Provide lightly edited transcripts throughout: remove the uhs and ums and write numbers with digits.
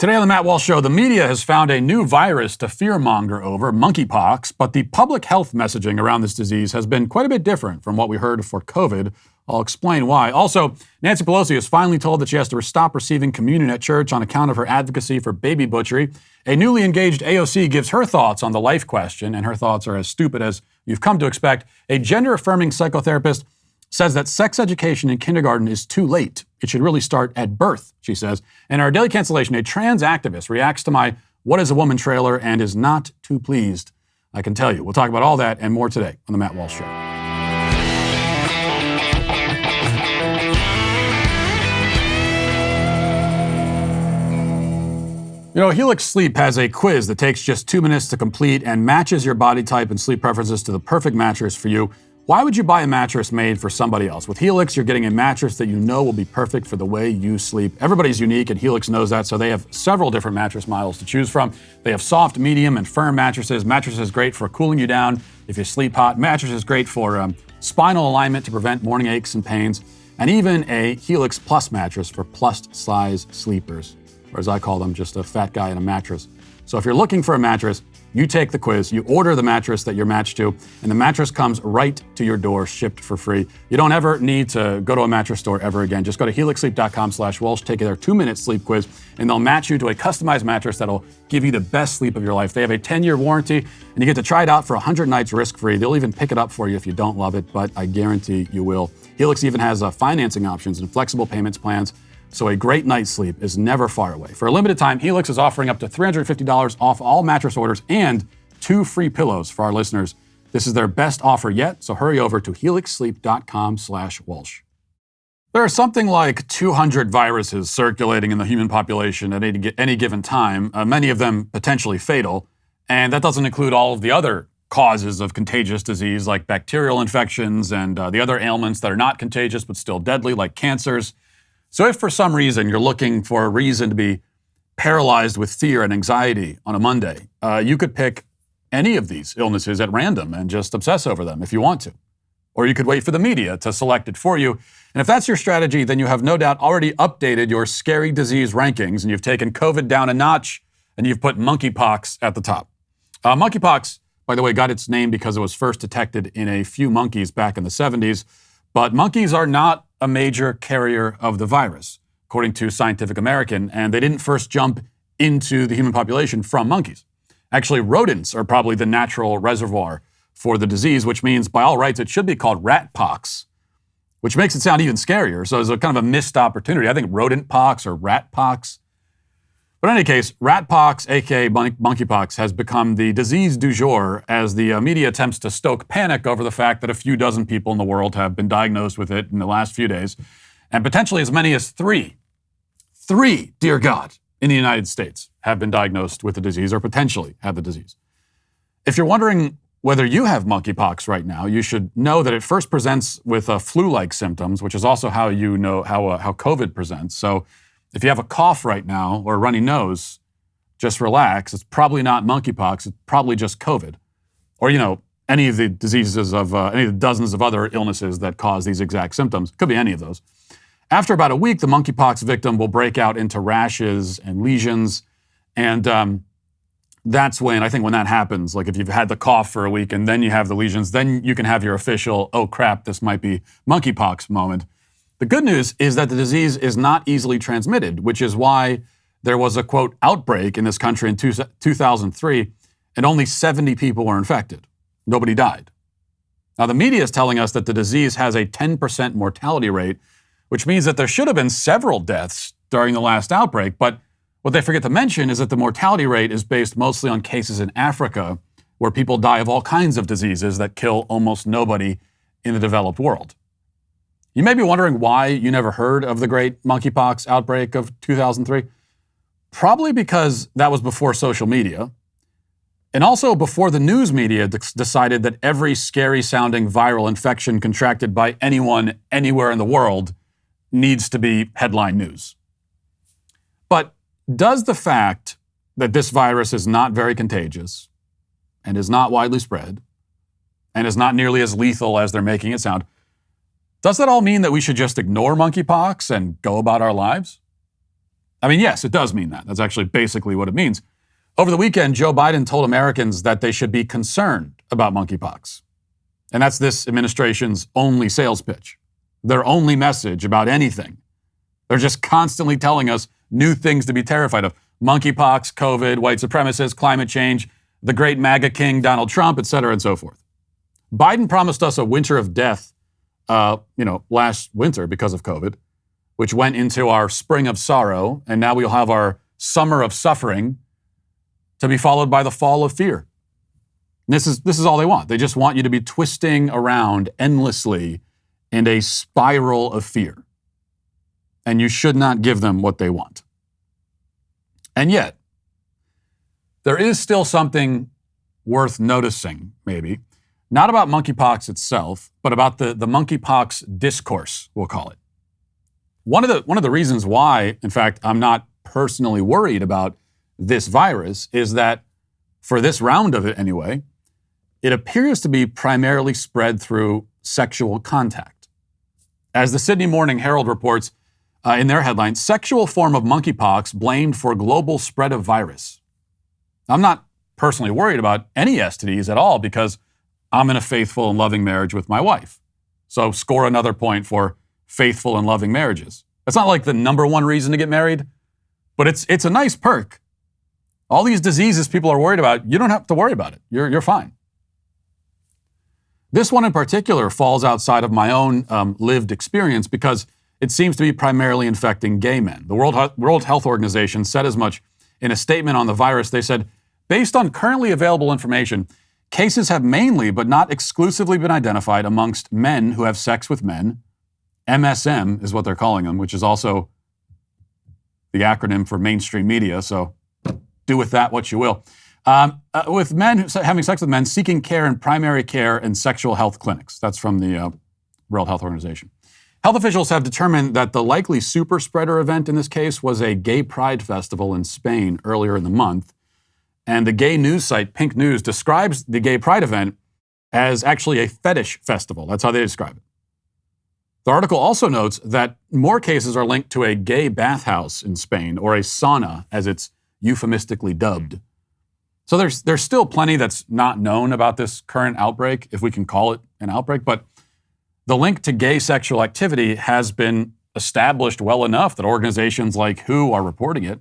Today on the Matt Walsh Show, the media has found a new virus to fear-monger over, monkeypox, but the public health messaging around this disease has been quite a bit different from what we heard for COVID. I'll explain why. Also, Nancy Pelosi is finally told that she has to stop receiving communion at church on account of her advocacy for baby butchery. A newly engaged AOC gives her thoughts on the life question, and her thoughts are as stupid as you've come to expect. A gender-affirming psychotherapist says that sex education in kindergarten is too late. It should really start at birth, she says. In our Daily Cancellation, a trans activist reacts to my "What is a Woman" trailer and is not too pleased. I can tell you. We'll talk about all that and more today on the Matt Walsh Show. You know, Helix Sleep has a quiz that takes just 2 minutes to complete and matches your body type and sleep preferences to the perfect mattress for you. Why would you buy a mattress made for somebody else? With Helix, you're getting a mattress that you know will be perfect for the way you sleep. Everybody's unique, and Helix knows that, so they have several different mattress models to choose from. They have soft, medium, and firm mattresses. Mattresses great for cooling you down if you sleep hot. Mattresses great for spinal alignment to prevent morning aches and pains. And even a Helix Plus mattress for plus-size sleepers, or as I call them, just a fat guy in a mattress. So if you're looking for a mattress, you take the quiz, you order the mattress that you're matched to, and the mattress comes right to your door, shipped for free. You don't ever need to go to a mattress store ever again. Just go to helixsleep.com/Walsh, take their 2-minute sleep quiz, and they'll match you to a customized mattress that'll give you the best sleep of your life. They have a 10-year warranty, and you get to try it out for 100 nights risk-free. They'll even pick it up for you if you don't love it, but I guarantee you will. Helix even has financing options and flexible payments plans, so a great night's sleep is never far away. For a limited time, Helix is offering up to $350 off all mattress orders and 2 free pillows for our listeners. This is their best offer yet, so hurry over to helixsleep.com/Walsh. There are something like 200 viruses circulating in the human population at any given time, many of them potentially fatal, and that doesn't include all of the other causes of contagious disease like bacterial infections and the other ailments that are not contagious but still deadly like cancers. So if for some reason you're looking for a reason to be paralyzed with fear and anxiety on a Monday, you could pick any of these illnesses at random and just obsess over them if you want to. Or you could wait for the media to select it for you. And if that's your strategy, then you have no doubt already updated your scary disease rankings and you've taken COVID down a notch and you've put monkeypox at the top. Monkeypox, by the way, got its name because it was first detected in a few monkeys back in the 70s. But monkeys are not a major carrier of the virus, according to Scientific American, and they didn't first jump into the human population from monkeys. Actually, rodents are probably the natural reservoir for the disease, which means by all rights it should be called rat pox, which makes it sound even scarier. So it's a kind of a missed opportunity. I think rodent pox or rat pox. But in any case, rat pox, aka monkeypox, has become the disease du jour as the media attempts to stoke panic over the fact that a few dozen people in the world have been diagnosed with it in the last few days, and potentially as many as three, dear God, in the United States have been diagnosed with the disease or potentially have the disease. If you're wondering whether you have monkeypox right now, you should know that it first presents with flu-like symptoms, which is also how you know how COVID presents. So if you have a cough right now or a runny nose, just relax. It's probably not monkeypox. It's probably just COVID. Or, any of the diseases of any of the dozens of other illnesses that cause these exact symptoms. Could be any of those. After about a week, the monkeypox victim will break out into rashes and lesions. And that's when that happens, like if you've had the cough for a week and then you have the lesions, then you can have your official, oh crap, this might be monkeypox moment. The good news is that the disease is not easily transmitted, which is why there was a, quote, outbreak in this country in 2003, and only 70 people were infected. Nobody died. Now, the media is telling us that the disease has a 10% mortality rate, which means that there should have been several deaths during the last outbreak, but what they forget to mention is that the mortality rate is based mostly on cases in Africa, where people die of all kinds of diseases that kill almost nobody in the developed world. You may be wondering why you never heard of the great monkeypox outbreak of 2003. Probably because that was before social media, and also before the news media decided that every scary-sounding viral infection contracted by anyone, anywhere in the world needs to be headline news. But does the fact that this virus is not very contagious and is not widely spread and is not nearly as lethal as they're making it sound, does that all mean that we should just ignore monkeypox and go about our lives? I mean, yes, it does mean that. That's actually basically what it means. Over the weekend, Joe Biden told Americans that they should be concerned about monkeypox. And that's this administration's only sales pitch, their only message about anything. They're just constantly telling us new things to be terrified of. Monkeypox, COVID, white supremacists, climate change, the great MAGA king, Donald Trump, et cetera, and so forth. Biden promised us a winter of death, last winter because of COVID, which went into our spring of sorrow, and now we'll have our summer of suffering to be followed by the fall of fear. And this is all they want. They just want you to be twisting around endlessly in a spiral of fear. And you should not give them what they want. And yet, there is still something worth noticing, maybe, not about monkeypox itself, but about the monkeypox discourse, we'll call it. One of the reasons why, in fact, I'm not personally worried about this virus is that, for this round of it anyway, it appears to be primarily spread through sexual contact. As the Sydney Morning Herald reports in their headline, sexual form of monkeypox blamed for global spread of virus. I'm not personally worried about any STDs at all because I'm in a faithful and loving marriage with my wife. So score another point for faithful and loving marriages. It's not like the number one reason to get married, but it's a nice perk. All these diseases people are worried about, you don't have to worry about it. You're fine. This one in particular falls outside of my own lived experience because it seems to be primarily infecting gay men. The World Health Organization said as much in a statement on the virus. They said, based on currently available information, cases have mainly but not exclusively been identified amongst men who have sex with men. MSM is what they're calling them, which is also the acronym for mainstream media, so do with that what you will. With men having sex with men seeking care in primary care and sexual health clinics. That's from the World Health Organization. Health officials have determined that the likely super spreader event in this case was a gay pride festival in Spain earlier in the month. And the gay news site Pink News describes the gay pride event as actually a fetish festival. That's how they describe it. The article also notes that more cases are linked to a gay bathhouse in Spain, or a sauna, as it's euphemistically dubbed. So there's still plenty that's not known about this current outbreak, if we can call it an outbreak, but the link to gay sexual activity has been established well enough that organizations like WHO are reporting it.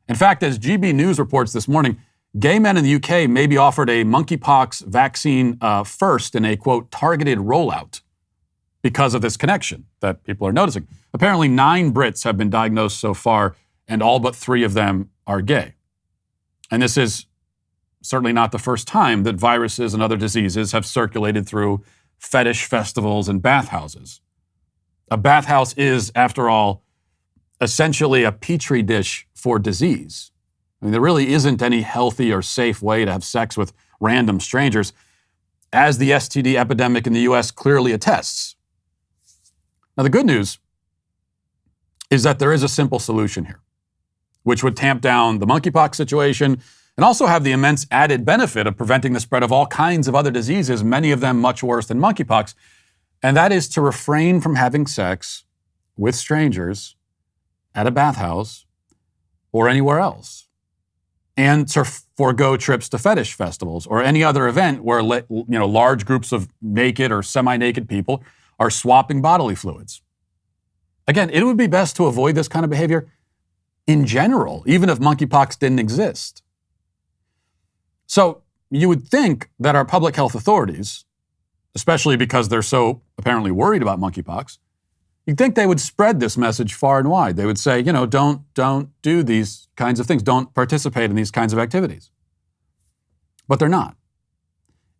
In fact, as GB News reports this morning, gay men in the UK may be offered a monkeypox vaccine first in a, quote, targeted rollout because of this connection that people are noticing. Apparently 9 Brits have been diagnosed so far, and all but 3 of them are gay. And this is certainly not the first time that viruses and other diseases have circulated through fetish festivals and bathhouses. A bathhouse is, after all, essentially a petri dish for disease. I mean, there really isn't any healthy or safe way to have sex with random strangers, as the STD epidemic in the US clearly attests. Now, the good news is that there is a simple solution here, which would tamp down the monkeypox situation and also have the immense added benefit of preventing the spread of all kinds of other diseases, many of them much worse than monkeypox, and that is to refrain from having sex with strangers at a bathhouse or anywhere else, and to forego trips to fetish festivals or any other event where large groups of naked or semi-naked people are swapping bodily fluids. Again, it would be best to avoid this kind of behavior in general, even if monkeypox didn't exist. So you would think that our public health authorities, especially because they're so apparently worried about monkeypox, you'd think they would spread this message far and wide. They would say, don't do these kinds of things. Don't participate in these kinds of activities. But they're not.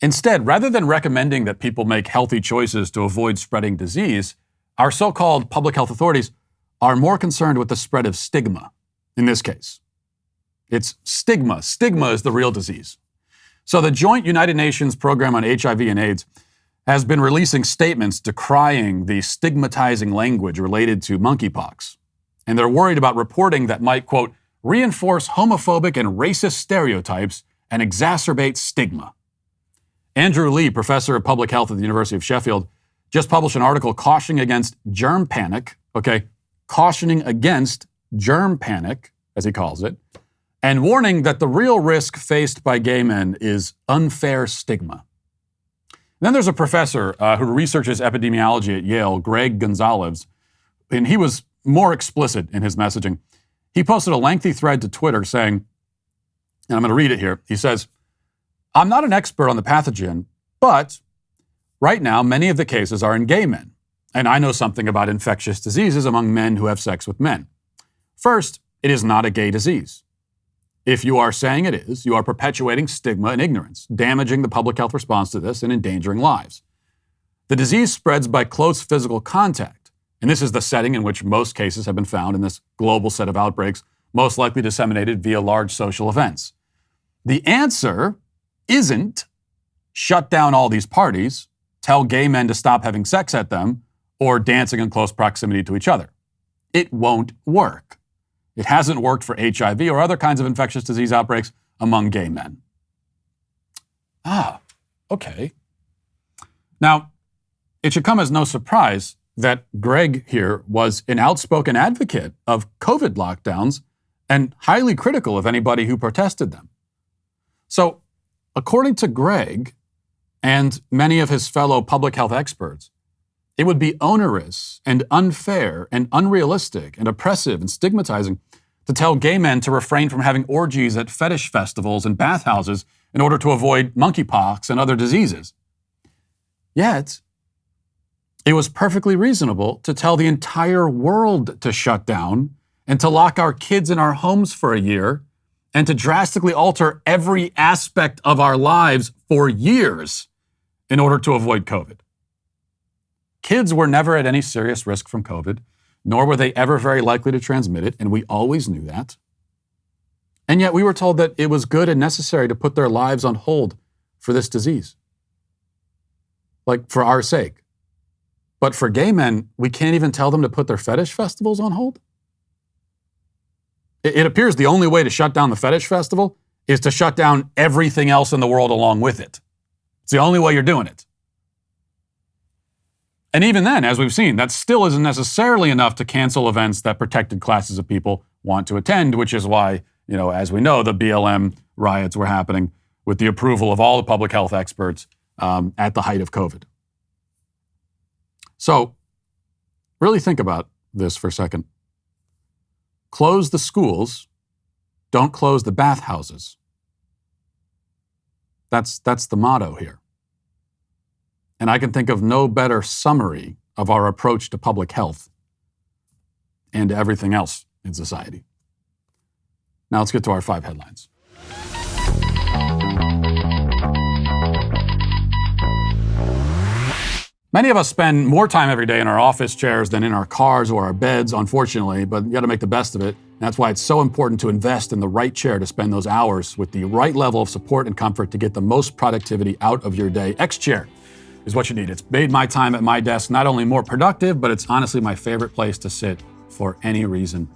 Instead, rather than recommending that people make healthy choices to avoid spreading disease, our so-called public health authorities are more concerned with the spread of stigma in this case. It's stigma. Stigma is the real disease. So the Joint United Nations Program on HIV and AIDS has been releasing statements decrying the stigmatizing language related to monkeypox. And they're worried about reporting that might, quote, reinforce homophobic and racist stereotypes and exacerbate stigma. Andrew Lee, professor of public health at the University of Sheffield, just published an article cautioning against germ panic, cautioning against germ panic, as he calls it, and warning that the real risk faced by gay men is unfair stigma. And then there's a professor who researches epidemiology at Yale, Greg Gonzalez, and he was more explicit in his messaging. He posted a lengthy thread to Twitter saying, and I'm going to read it here. He says, "I'm not an expert on the pathogen, but right now many of the cases are in gay men, and I know something about infectious diseases among men who have sex with men. First, it is not a gay disease. If you are saying it is, you are perpetuating stigma and ignorance, damaging the public health response to this and endangering lives. The disease spreads by close physical contact, and this is the setting in which most cases have been found in this global set of outbreaks, most likely disseminated via large social events. The answer isn't shut down all these parties, tell gay men to stop having sex at them, or dancing in close proximity to each other. It won't work. It hasn't worked for HIV or other kinds of infectious disease outbreaks among gay men." Okay. Now, it should come as no surprise that Greg here was an outspoken advocate of COVID lockdowns and highly critical of anybody who protested them. So, according to Greg and many of his fellow public health experts, it would be onerous and unfair and unrealistic and oppressive and stigmatizing to tell gay men to refrain from having orgies at fetish festivals and bathhouses in order to avoid monkeypox and other diseases. Yet, it was perfectly reasonable to tell the entire world to shut down and to lock our kids in our homes for a year and to drastically alter every aspect of our lives for years in order to avoid COVID. Kids were never at any serious risk from COVID, nor were they ever very likely to transmit it, and we always knew that. And yet we were told that it was good and necessary to put their lives on hold for this disease. Like, for our sake. But for gay men, we can't even tell them to put their fetish festivals on hold? It appears the only way to shut down the fetish festival is to shut down everything else in the world along with it. It's the only way you're doing it. And even then, as we've seen, that still isn't necessarily enough to cancel events that protected classes of people want to attend, which is why, as we know, the BLM riots were happening with the approval of all the public health experts at the height of COVID. So, really think about this for a second. Close the schools, don't close the bathhouses. That's the motto here. And I can think of no better summary of our approach to public health and to everything else in society. Now let's get to our 5 headlines. Many of us spend more time every day in our office chairs than in our cars or our beds, unfortunately, but you got to make the best of it. And that's why it's so important to invest in the right chair to spend those hours with the right level of support and comfort to get the most productivity out of your day. X-Chair is what you need. It's made my time at my desk not only more productive, but it's honestly my favorite place to sit for any reason.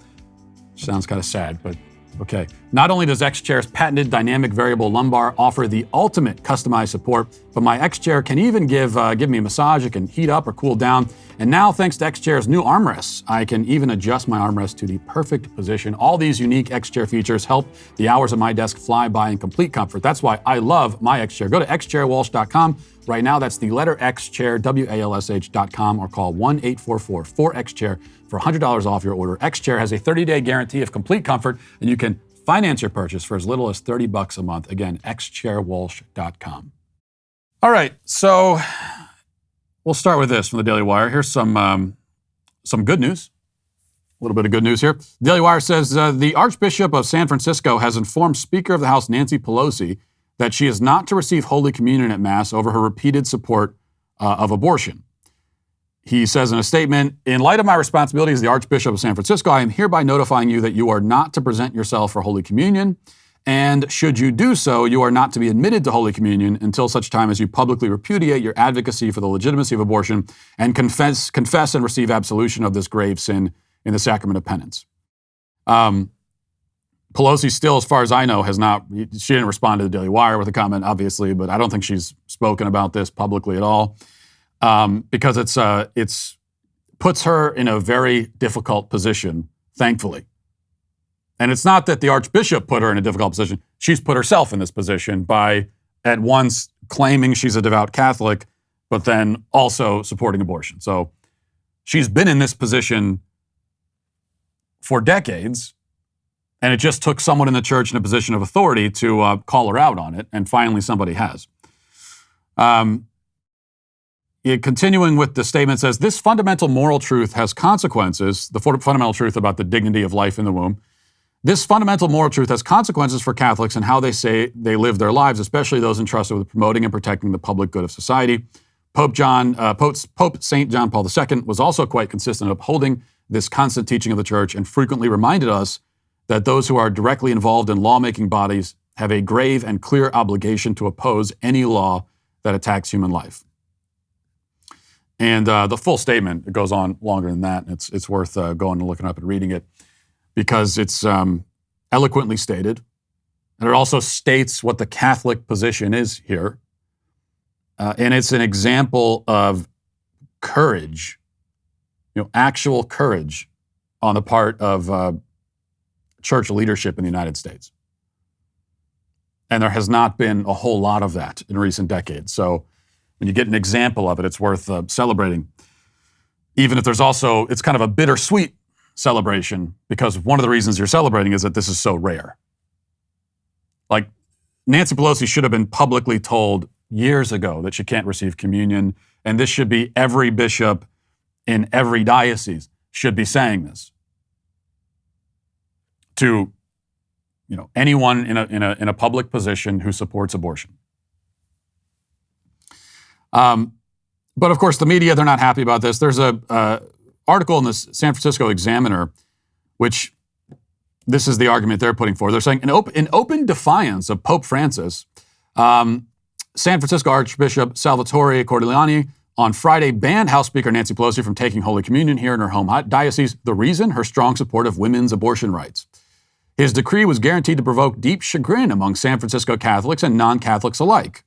Sounds kind of sad, but okay. Not only does X-Chair's patented dynamic variable lumbar offer the ultimate customized support, but my X-Chair can even give me a massage. It can heat up or cool down. And now, thanks to X-Chair's new armrests, I can even adjust my armrest to the perfect position. All these unique X-Chair features help the hours at my desk fly by in complete comfort. That's why I love my X-Chair. Go to xchairwalsh.com. Right now, that's the letter X Chair, WALSH.com, or call 1-844-4XChair for $100 off your order. X-Chair has a 30-day guarantee of complete comfort, and you can finance your purchase for as little as $30 a month. Again, xchairwalsh.com. All right, so we'll start with this from the Daily Wire. Here's some good news. A little bit of good news here. Daily Wire says the Archbishop of San Francisco has informed Speaker of the House Nancy Pelosi that she is not to receive Holy Communion at Mass over her repeated support of abortion. He says in a statement, "In light of my responsibility as the Archbishop of San Francisco, I am hereby notifying you that you are not to present yourself for Holy Communion, and should you do so, you are not to be admitted to Holy Communion until such time as you publicly repudiate your advocacy for the legitimacy of abortion and confess and receive absolution of this grave sin in the sacrament of penance." Pelosi still, as far as I know, she didn't respond to the Daily Wire with a comment, obviously, but I don't think she's spoken about this publicly at all, because it's puts her in a very difficult position, thankfully, And it's not that the Archbishop put her in a difficult position. She's put herself in this position by at once claiming she's a devout Catholic, but then also supporting abortion. So she's been in this position for decades, and it just took someone in the church in a position of authority to call her out on it, and finally somebody has. Continuing with the statement says, this fundamental moral truth has consequences, the fundamental truth about the dignity of life in the womb. This fundamental moral truth has consequences for Catholics and how they say they live their lives, especially those entrusted with promoting and protecting the public good of society. Pope St. John Paul II was also quite consistent in upholding this constant teaching of the Church and frequently reminded us that those who are directly involved in lawmaking bodies have a grave and clear obligation to oppose any law that attacks human life. And the full statement, it goes on longer than that. And it's worth going and looking up and reading it because it's eloquently stated. And it also states what the Catholic position is here. And it's an example of courage, actual courage on the part of church leadership in the United States. And there has not been a whole lot of that in recent decades. So when you get an example of it, it's worth celebrating. Even if there's also, it's kind of a bittersweet celebration because one of the reasons you're celebrating is that this is so rare. Like Nancy Pelosi should have been publicly told years ago that she can't receive communion, and this should be every bishop in every diocese should be saying this to anyone in a public position who supports abortion. But of course, the media, they're not happy about this. There's a article in the San Francisco Examiner, which this is the argument they're putting forward. They're saying, in open defiance of Pope Francis, San Francisco Archbishop Salvatore Cordileone on Friday banned House Speaker Nancy Pelosi from taking Holy Communion here in her home diocese. The reason? Her strong support of women's abortion rights. His decree was guaranteed to provoke deep chagrin among San Francisco Catholics and non-Catholics alike.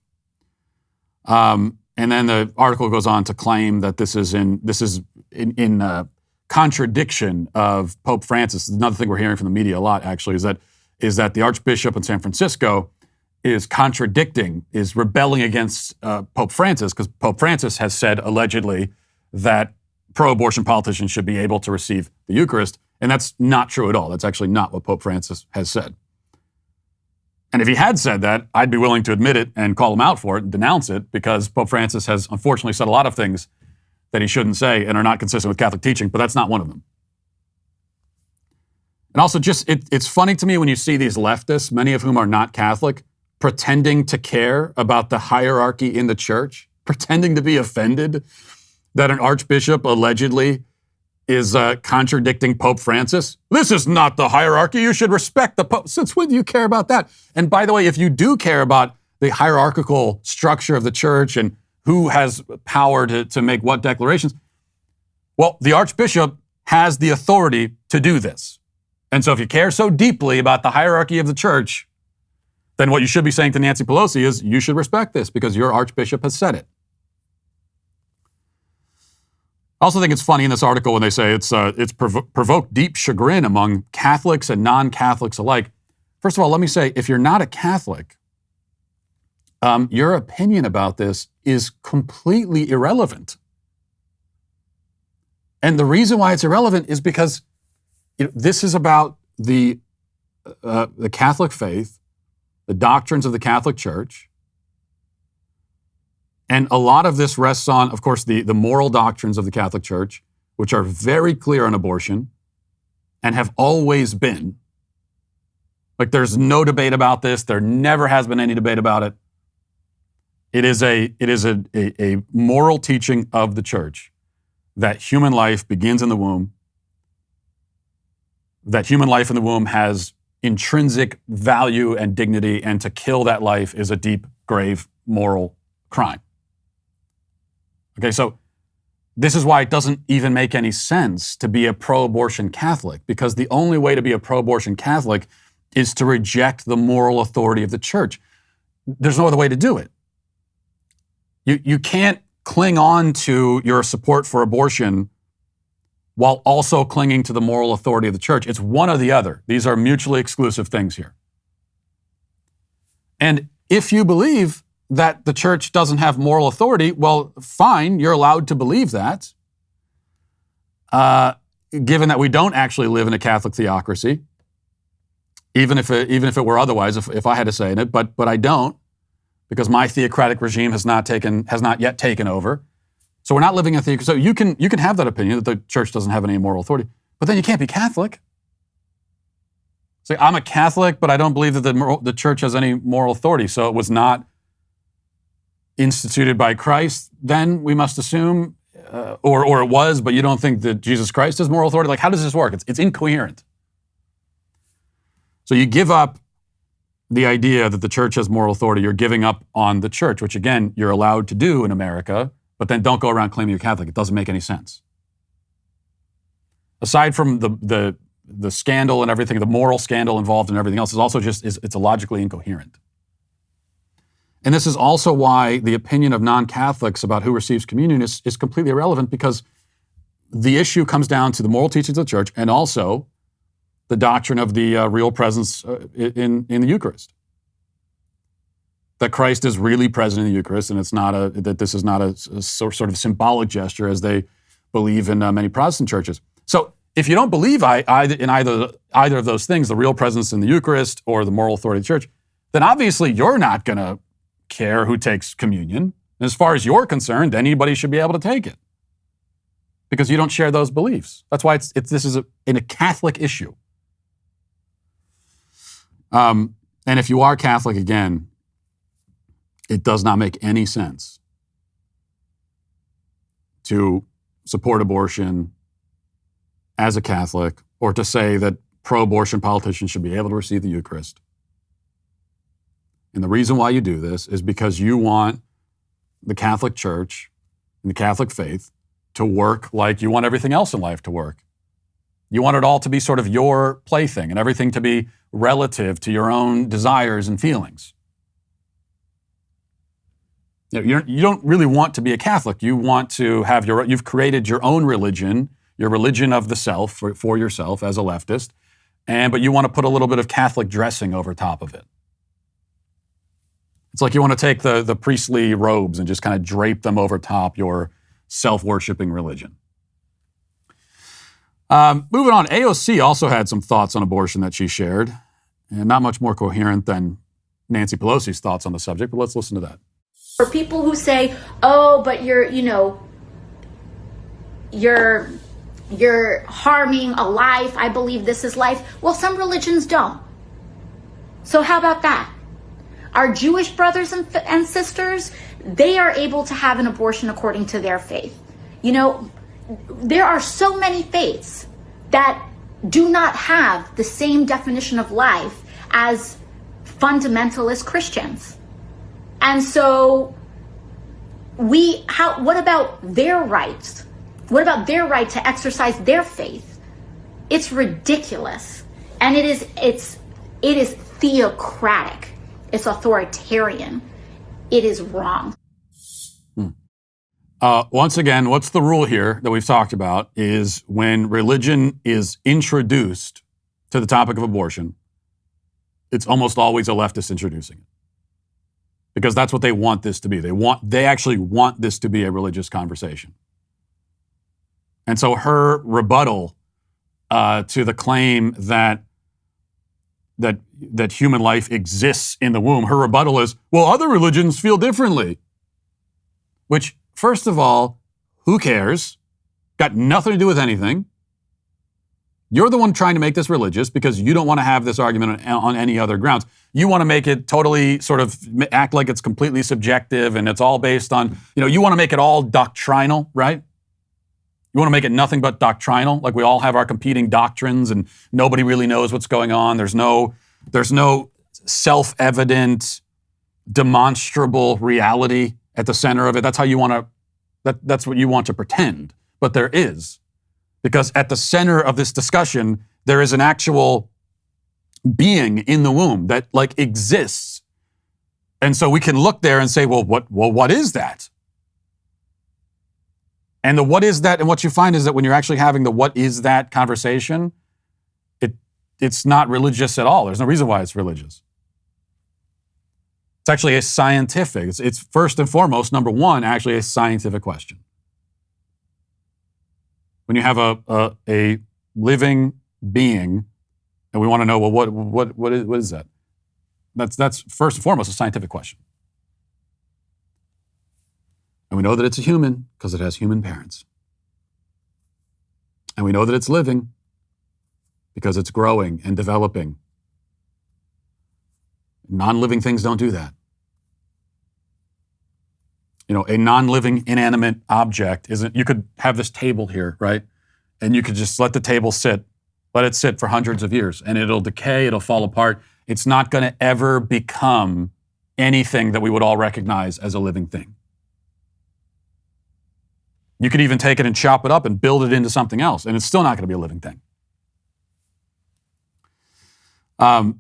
And then the article goes on to claim that this is in contradiction of Pope Francis. Another thing we're hearing from the media a lot, actually, is that the Archbishop in San Francisco is rebelling against Pope Francis because Pope Francis has said allegedly that pro-abortion politicians should be able to receive the Eucharist, and that's not true at all. That's actually not what Pope Francis has said. And if he had said that, I'd be willing to admit it and call him out for it and denounce it because Pope Francis has unfortunately said a lot of things that he shouldn't say and are not consistent with Catholic teaching, but that's not one of them. And also it's funny to me when you see these leftists, many of whom are not Catholic, pretending to care about the hierarchy in the church, pretending to be offended that an archbishop allegedly is contradicting Pope Francis. This is not the hierarchy. You should respect the Pope. Since when do you care about that? And by the way, if you do care about the hierarchical structure of the church and who has power to make what declarations, well, the archbishop has the authority to do this. And so if you care so deeply about the hierarchy of the church, then what you should be saying to Nancy Pelosi is you should respect this because your archbishop has said it. I also think it's funny in this article when they say it's provoked deep chagrin among Catholics and non-Catholics alike. First of all, let me say, if you're not a Catholic, your opinion about this is completely irrelevant. And the reason why it's irrelevant is because this is about the Catholic faith, the doctrines of the Catholic Church. And a lot of this rests on, of course, the moral doctrines of the Catholic Church, which are very clear on abortion and have always been. Like, there's no debate about this. There never has been any debate about it. It is a moral teaching of the Church that human life begins in the womb, that human life in the womb has intrinsic value and dignity, and to kill that life is a deep, grave moral crime. Okay, so this is why it doesn't even make any sense to be a pro-abortion Catholic, because the only way to be a pro-abortion Catholic is to reject the moral authority of the Church. There's no other way to do it. You can't cling on to your support for abortion while also clinging to the moral authority of the church. It's one or the other. These are mutually exclusive things here. And if you believe that the church doesn't have moral authority, well, fine, you're allowed to believe that. Given that we don't actually live in a Catholic theocracy, even if it were otherwise, if I had to say in it, but I don't, because my theocratic regime has not yet taken over. So we're not living in a theocracy. So you can have that opinion that the church doesn't have any moral authority, but then you can't be Catholic. Say, I'm a Catholic, but I don't believe that the church has any moral authority. So it was not instituted by Christ. Then we must assume, or it was, but you don't think that Jesus Christ has moral authority. Like, how does this work? It's incoherent. So you give up the idea that the church has moral authority. You're giving up on the church, which again, you're allowed to do in America, but then don't go around claiming you're Catholic. It doesn't make any sense. Aside from the scandal and everything, the moral scandal involved and everything else, is also it's illogically incoherent. And this is also why the opinion of non-Catholics about who receives communion is completely irrelevant, because the issue comes down to the moral teachings of the church and also the doctrine of the real presence in the Eucharist. That Christ is really present in the Eucharist, and that this is not a sort of symbolic gesture as they believe in many Protestant churches. So if you don't believe in either of those things, the real presence in the Eucharist or the moral authority of the church, then obviously you're not going to care who takes communion. And as far as you're concerned, anybody should be able to take it because you don't share those beliefs. That's why this is a Catholic issue. And if you are Catholic, again, it does not make any sense to support abortion as a Catholic or to say that pro-abortion politicians should be able to receive the Eucharist. And the reason why you do this is because you want the Catholic Church and the Catholic faith to work like you want everything else in life to work. You want it all to be sort of your plaything and everything to be relative to your own desires and feelings. You don't really want to be a Catholic. You want to have you've created your own religion, your religion of the self for yourself as a leftist, but you want to put a little bit of Catholic dressing over top of it. It's like you want to take the priestly robes and just kind of drape them over top your self-worshiping religion. Moving on, AOC also had some thoughts on abortion that she shared, and not much more coherent than Nancy Pelosi's thoughts on the subject, but let's listen to that. For people who say, oh, but you're harming a life. I believe this is life. Well, some religions don't. So how about that? Our Jewish brothers and sisters, they are able to have an abortion according to their faith. There are so many faiths that do not have the same definition of life as fundamentalist Christians. And so what about their rights? What about their right to exercise their faith? It's ridiculous. And it is theocratic. It's authoritarian. It is wrong. Once again, what's the rule here that we've talked about is when religion is introduced to the topic of abortion, it's almost always a leftist introducing it. Because that's what they want this to be. They actually want this to be a religious conversation. And so her rebuttal to the claim that human life exists in the womb, her rebuttal is, well, other religions feel differently. Which, first of all, who cares? Got nothing to do with anything. You're the one trying to make this religious because you don't want to have this argument on any other grounds. You want to make it totally sort of act like it's completely subjective and it's all based on, you want to make it all doctrinal, right? You want to make it nothing but doctrinal, like we all have our competing doctrines and nobody really knows what's going on. There's no self-evident, demonstrable reality at the center of it. That's how you want to, that's what you want to pretend. But there is. Because at the center of this discussion, there is an actual being in the womb that exists. And so we can look there and say, well, what is that? And the what is that, and what you find is that when you're actually having the what is that conversation, it's not religious at all. There's no reason why it's religious. It's actually a scientific, it's first and foremost, number one, actually a scientific question. When you have a living being, and we want to know, well, what is that? That's first and foremost a scientific question. And we know that it's a human because it has human parents. And we know that it's living because it's growing and developing. Non-living things don't do that. A non-living inanimate object isn't, you could have this table here, right? And you could just let the table sit, let it sit for hundreds of years, and it'll decay, it'll fall apart. It's not going to ever become anything that we would all recognize as a living thing. You could even take it and chop it up and build it into something else, and it's still not going to be a living thing.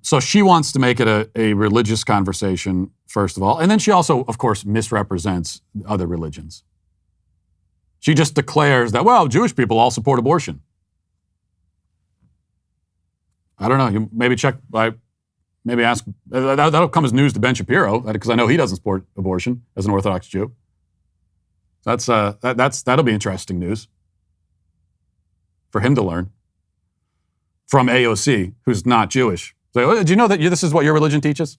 So she wants to make it a religious conversation, first of all. And then she also, of course, misrepresents other religions. She just declares that, well, Jewish people all support abortion. I don't know. You maybe check, maybe ask, that'll come as news to Ben Shapiro, because I know he doesn't support abortion as an Orthodox Jew. That'll be interesting news for him to learn from AOC, who's not Jewish. So, do you know that this is what your religion teaches?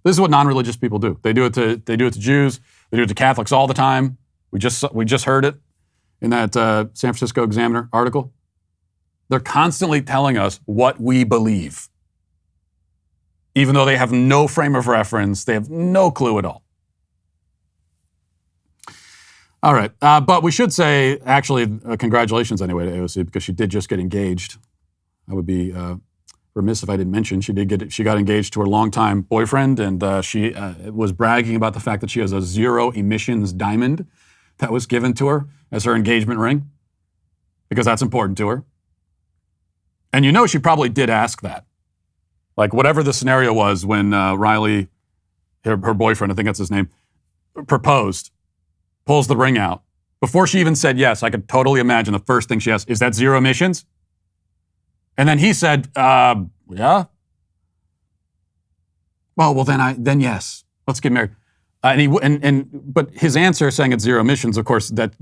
This is what non-religious people do. They do it to Jews. They do it to Catholics all the time. We just heard it in that San Francisco Examiner article. They're constantly telling us what we believe, even though they have no frame of reference. They have no clue at all. All right, but we should say, actually, congratulations anyway to AOC, because she did just get engaged. I would be remiss if I didn't mention she got engaged to her longtime boyfriend, and she was bragging about the fact that she has a zero emissions diamond that was given to her as her engagement ring, because that's important to her. And she probably did ask that. Like, whatever the scenario was when Riley, her boyfriend, I think that's his name, proposed, pulls the ring out. Before she even said yes, I could totally imagine the first thing she asked, is that zero emissions? And then he said, yeah. Well, then yes, let's get married. But his answer saying it's zero emissions, of course, that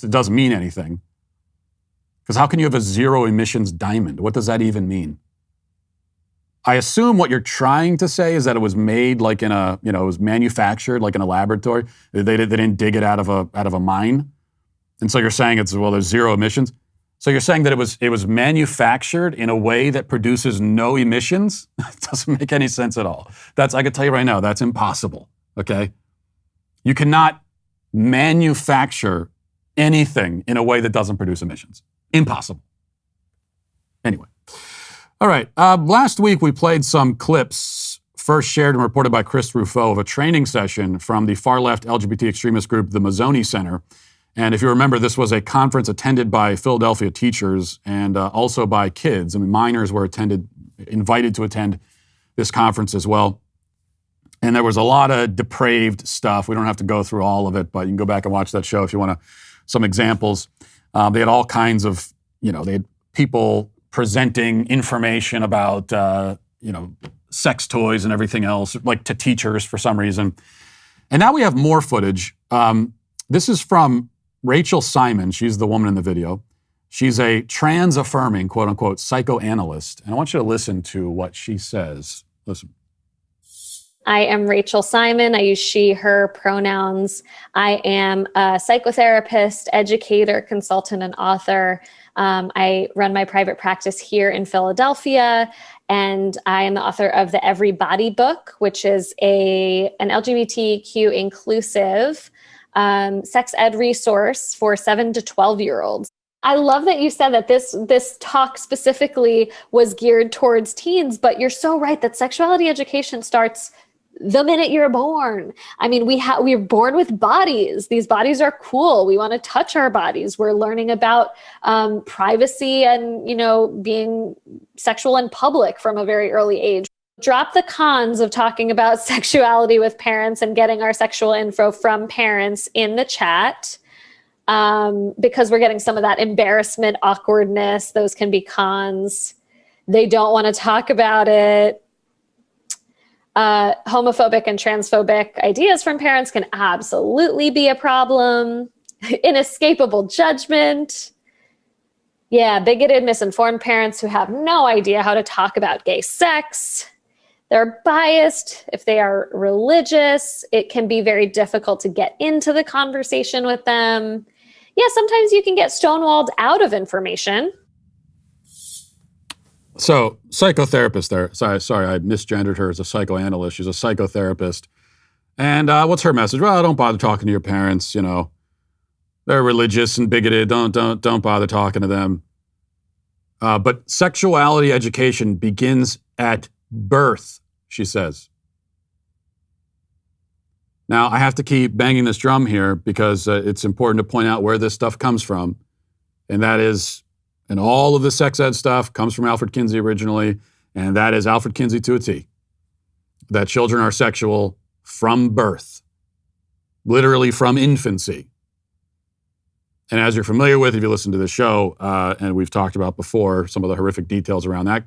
doesn't mean anything. Because how can you have a zero emissions diamond? What does that even mean? I assume what you're trying to say is that it was made like it was manufactured like in a laboratory. They didn't dig it out of a mine. And so you're saying there's zero emissions. So you're saying that it was manufactured in a way that produces no emissions? It doesn't make any sense at all. I can tell you right now, that's impossible, okay? You cannot manufacture anything in a way that doesn't produce emissions. Impossible. Anyway. All right. Last week, we played some clips, first shared and reported by Chris Rufo, of a training session from the far-left LGBT extremist group, the Mazzoni Center. And if you remember, this was a conference attended by Philadelphia teachers and also by kids. I mean, minors were invited to attend this conference as well. And there was a lot of depraved stuff. We don't have to go through all of it, but you can go back and watch that show if you want some examples. They had all kinds of, they had people presenting information about, sex toys and everything else, like to teachers for some reason. And now we have more footage. This is from Rachel Simon. She's the woman in the video. She's a trans-affirming, quote-unquote, psychoanalyst. And I want you to listen to what she says. Listen. I am Rachel Simon. I use she, her pronouns. I am a psychotherapist, educator, consultant, and author. I run my private practice here in Philadelphia, and I am the author of the Every Body book, which is an LGBTQ inclusive sex ed resource for 7 to 12-year-olds. I love that you said that this talk specifically was geared towards teens, but you're so right that sexuality education starts the minute you're born. I mean, we're born with bodies. These bodies are cool. We want to touch our bodies. We're learning about privacy and, being sexual in public from a very early age. Drop the cons of talking about sexuality with parents and getting our sexual info from parents in the chat. because we're getting some of that embarrassment, awkwardness. Those can be cons. They don't want to talk about it. Homophobic and transphobic ideas from parents can absolutely be a problem. Inescapable judgment. Yeah, bigoted, misinformed parents who have no idea how to talk about gay sex. They're biased. If they are religious, it can be very difficult to get into the conversation with them. Yeah, sometimes you can get stonewalled out of information. So, psychotherapist there. Sorry, I misgendered her as a psychoanalyst. She's a psychotherapist. And what's her message? Well, don't bother talking to your parents, They're religious and bigoted. Don't bother talking to them. But sexuality education begins at birth, she says. Now, I have to keep banging this drum here because it's important to point out where this stuff comes from. And that is, and all of the sex ed stuff comes from Alfred Kinsey originally, and that is Alfred Kinsey to a T. That children are sexual from birth, literally from infancy. And as you're familiar with, if you listen to the show, and we've talked about before some of the horrific details around that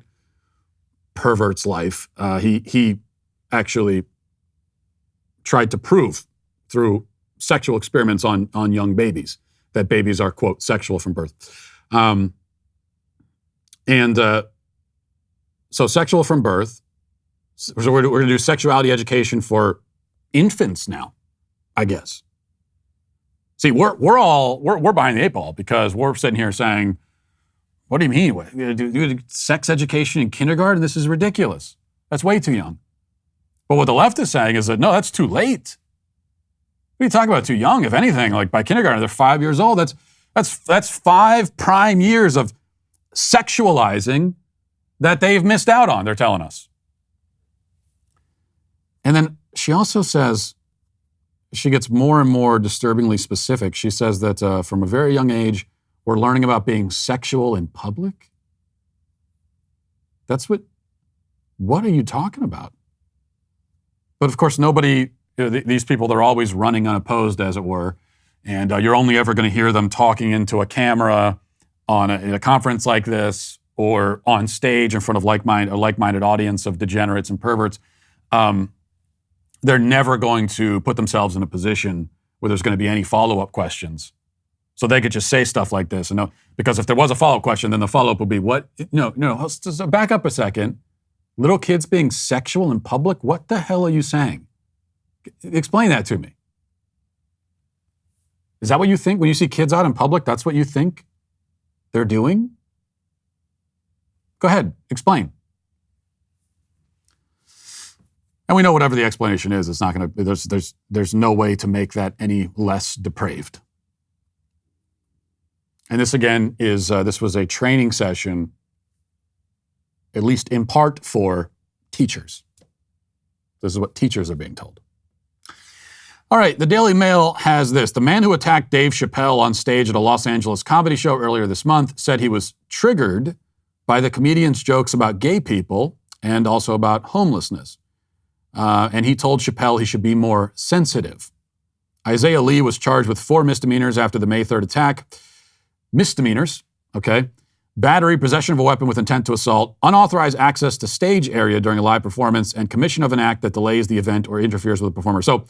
pervert's life, he actually tried to prove through sexual experiments on young babies that babies are, quote, sexual from birth. So sexual from birth. So we're going to do sexuality education for infants now, I guess. See, we're behind the eight ball because we're sitting here saying, what do you mean? What, do sex education in kindergarten? This is ridiculous. That's way too young. But what the left is saying is that, no, that's too late. What are you talking about too young? If anything, like by kindergarten, they're 5 years old. That's 5 prime years of sexualizing that they've missed out on, they're telling us. And then she also says, she gets more and more disturbingly specific. She says that from a very young age, we're learning about being sexual in public. That's what are you talking about? But of course, nobody, these people, they're always running unopposed, as it were. And you're only ever going to hear them talking into a camera in a conference like this or on stage in front of a like-minded audience of degenerates and perverts. They're never going to put themselves in a position where there's going to be any follow-up questions. So they could just say stuff like this. And because if there was a follow-up question, then the follow-up would be, what? No, let's just back up a second. Little kids being sexual in public? What the hell are you saying? Explain that to me. Is that what you think when you see kids out in public? That's what you think they're doing? Go ahead, explain. And we know whatever the explanation is, it's not going to. There's no way to make that any less depraved. And this again is this was a training session, at least in part for teachers. This is what teachers are being told. All right, the Daily Mail has this. The man who attacked Dave Chappelle on stage at a Los Angeles comedy show earlier this month said he was triggered by the comedian's jokes about gay people and also about homelessness. And he told Chappelle he should be more sensitive. Isaiah Lee was charged with 4 misdemeanors after the May 3rd attack. Misdemeanors, okay? Battery, possession of a weapon with intent to assault, unauthorized access to stage area during a live performance, and commission of an act that delays the event or interferes with the performer. So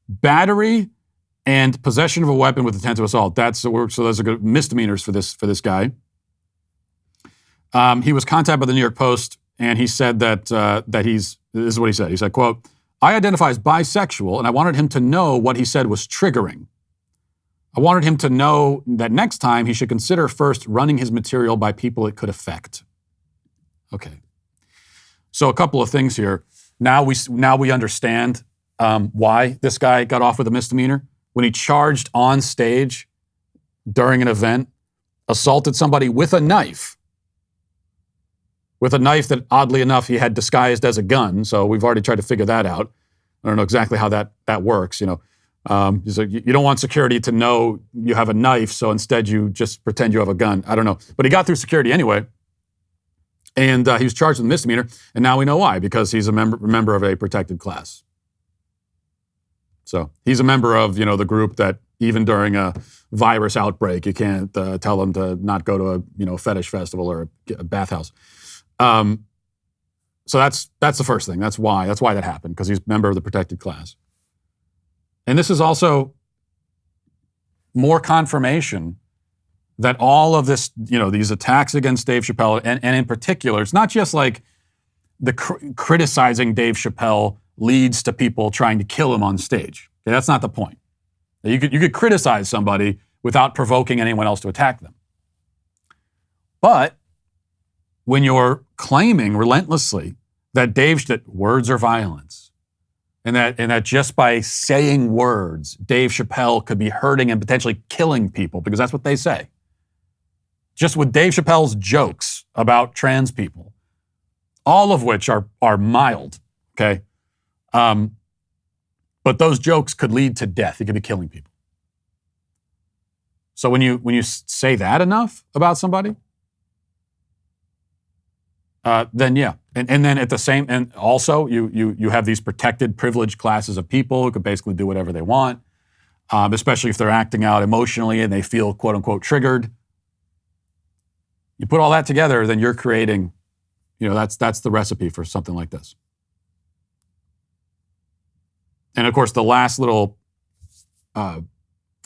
battery and possession of a weapon with intent to assault. So those are good misdemeanors for this guy. He was contacted by the New York Post, and he said that this is what he said. He said, quote, I identify as bisexual, and I wanted him to know what he said was triggering. I wanted him to know that next time he should consider first running his material by people it could affect. Okay. So a couple of things here. Now we understand why this guy got off with a misdemeanor. When he charged on stage during an event, assaulted somebody with a knife that, oddly enough, he had disguised as a gun. So we've already tried to figure that out. I don't know exactly how that works. He's like, you don't want security to know you have a knife, so instead you just pretend you have a gun. I don't know. But he got through security anyway. And he was charged with a misdemeanor. And now we know why, because he's a member of a protected class. So he's a member of, the group that Even during a virus outbreak, you can't tell them to not go to a fetish festival or a bathhouse. So that's the first thing. That's why that happened, because he's a member of the protected class. And this is also more confirmation that all of this, these attacks against Dave Chappelle, and in particular, it's not just like the criticizing Dave Chappelle leads to people trying to kill him on stage. Okay, that's not the point. You could criticize somebody without provoking anyone else to attack them. But when you're claiming relentlessly that words are violence, and that just by saying words, Dave Chappelle could be hurting and potentially killing people, because that's what they say. Just with Dave Chappelle's jokes about trans people, all of which are mild, okay? But those jokes could lead to death. He could be killing people. So when you say that enough about somebody, then yeah. And then at the same, and also you have these protected, privileged classes of people who could basically do whatever they want, especially if they're acting out emotionally and they feel quote unquote triggered. You put all that together, then you're creating, that's the recipe for something like this. And of course, the last little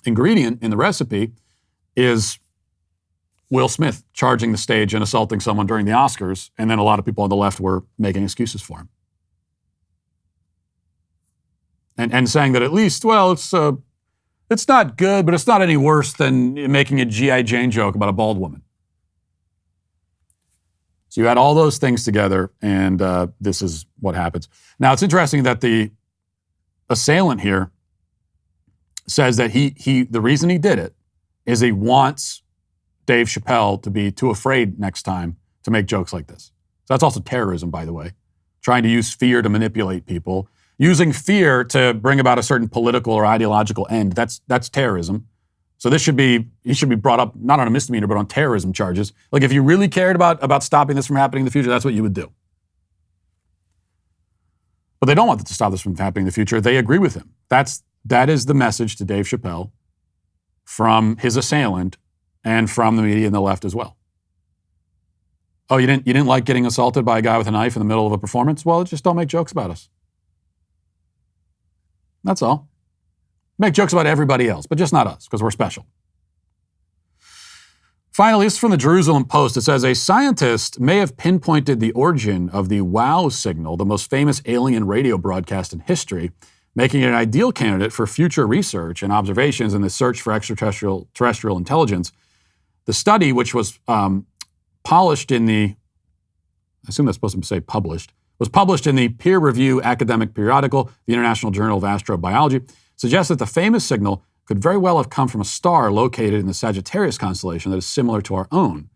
ingredient in the recipe is Will Smith charging the stage and assaulting someone during the Oscars, and then a lot of people on the left were making excuses for him. And saying that at least, well, it's not good, but it's not any worse than making a G.I. Jane joke about a bald woman. So you add all those things together, and this is what happens. Now, it's interesting that the assailant here says that the reason he did it is he wants Dave Chappelle to be too afraid next time to make jokes like this. So that's also terrorism, by the way. Trying to use fear to manipulate people. Using fear to bring about a certain political or ideological end. That's terrorism. So he should be brought up not on a misdemeanor, but on terrorism charges. Like if you really cared about stopping this from happening in the future, that's what you would do. But they don't want to stop this from happening in the future. They agree with him. That is the message to Dave Chappelle from his assailant and from the media and the left as well. Oh, you didn't like getting assaulted by a guy with a knife in the middle of a performance? Well, just don't make jokes about us. That's all. Make jokes about everybody else, but just not us, because we're special. Finally, this is from the Jerusalem Post. It says, a scientist may have pinpointed the origin of the WOW signal, the most famous alien radio broadcast in history, making it an ideal candidate for future research and observations in the search for extraterrestrial intelligence. The study, which was published in the peer review academic periodical, the International Journal of Astrobiology, suggests that the famous signal could very well have come from a star located in the Sagittarius constellation that is similar to our own.